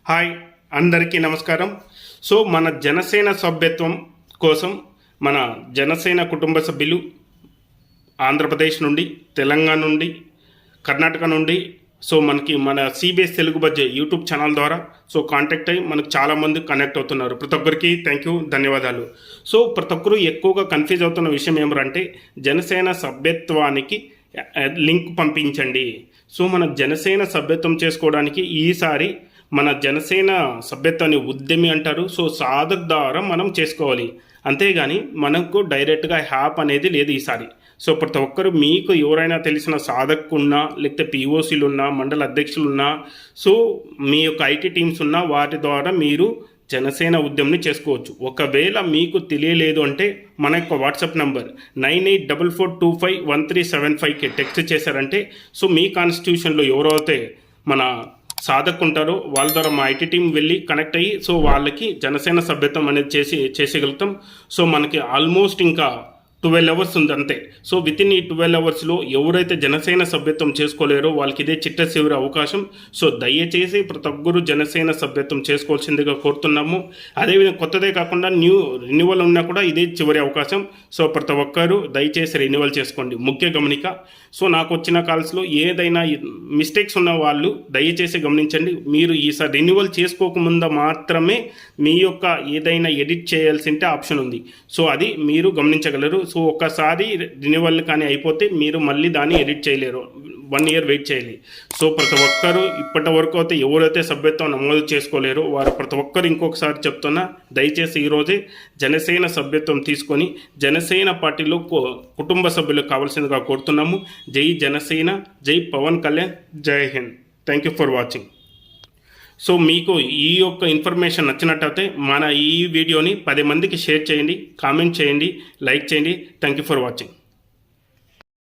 Hi, అందరికీ నమస్కారం. So మన జనసేన సభ్యత్వం కోసం మన జనసేన కుటుంబ సభ్యులు ఆంధ్రప్రదేశ్ నుండి, తెలంగాణ నుండి, కర్ణాటక నుండి మనకి మన CBS Telugu budget YouTube channel ద్వారా కాంటాక్ట్ అయ్యి మనకు చాలామంది కనెక్ట్ అవుతున్నారు. ప్రతి ఒక్కరికి థ్యాంక్ యూ, ధన్యవాదాలు. ప్రతి ఒక్కరు ఎక్కువగా కన్ఫ్యూజ్ అవుతున్న విషయం ఏమంటే జనసేన సభ్యత్వానికి లింక్ పంపించండి. మన జనసేన సభ్యత్వం చేసుకోవడానికి ఈసారి మన జనసేన సభ్యత్వాన్ని ఉద్యమి అంటారు. సాధక్ ద్వారా మనం చేసుకోవాలి, అంతేగాని మనకు డైరెక్ట్గా హ్యాప్ అనేది లేదు ఈసారి. ప్రతి ఒక్కరు మీకు ఎవరైనా తెలిసిన సాధక్ ఉన్నా, లేకపోతే పిఓసీలు ఉన్నా, మండల అధ్యక్షులు ఉన్నా, మీ యొక్క ఐటీ టీమ్స్ ఉన్నా, వాటి ద్వారా మీరు జనసేన ఉద్యమని చేసుకోవచ్చు. ఒకవేళ మీకు తెలియలేదు అంటే మన యొక్క వాట్సాప్ నంబర్ 9844251375కి టెక్స్ట్ చేశారంటే మీ కాన్స్టిట్యూషన్లో ఎవరైతే మన సాధక్ ఉంటారో వాళ్ళ ద్వారా మా ఐటీ టీం వెళ్ళి కనెక్ట్ అయ్యి వాళ్ళకి జనసేన సభ్యత్వం అనేది చేసేయగలుగుతాం. మనకి ఆల్మోస్ట్ ఇంకా 12 అవర్స్ ఉంది అంతే. విత్ ఇన్ ఈ 12 అవర్స్లో ఎవరైతే జనసేన సభ్యత్వం చేసుకోలేరో వాళ్ళకి ఇదే చిట్ట చివరి అవకాశం. దయచేసి ప్రతి ఒక్కరు జనసేన సభ్యత్వం చేసుకోవాల్సిందిగా కోరుతున్నాము. అదేవిధంగా కొత్తదే కాకుండా రెన్యువల్ ఉన్నా కూడా ఇదే చివరి అవకాశం. ప్రతి ఒక్కరు దయచేసి రెన్యువల్ చేసుకోండి. ముఖ్య గమనిక, నాకు వచ్చిన కాల్స్లో ఏదైనా మిస్టేక్స్ ఉన్న వాళ్ళు దయచేసి గమనించండి. మీరు ఈసారి రెన్యువల్ చేసుకోకముందు మాత్రమే మీ యొక్క ఏదైనా ఎడిట్ చేయాల్సి ఉంటే ఆప్షన్ ఉంది. అది మీరు గమనించగలరు. ఒక్కసారి రెన్యువల్ కానీ అయిపోతే మీరు మళ్ళీ దాన్ని ఎడిట్ చేయలేరు, 1 ఇయర్ వెయిట్ చేయాలి. ప్రతి ఒక్కరు ఇప్పటి వరకు అయితే ఎవరైతే సభ్యత్వం నమోదు చేసుకోలేరో వారు ప్రతి ఒక్కరు ఇంకొకసారి చెప్తున్నా, దయచేసి ఈరోజే జనసేన సభ్యత్వం తీసుకొని జనసేన పార్టీలో కుటుంబ సభ్యులు కావాల్సిందిగా కోరుతున్నాము. జై జనసేన, జై పవన్ కళ్యాణ్, జై Hind. Thank you for watching. మీకు ఈ యొక్క ఇన్ఫర్మేషన్ నచ్చినట్టయితే మన ఈ వీడియోని 10 మందికి షేర్ చేయండి, కామెంట్ చేయండి, లైక్ చేయండి. Thank you for watching.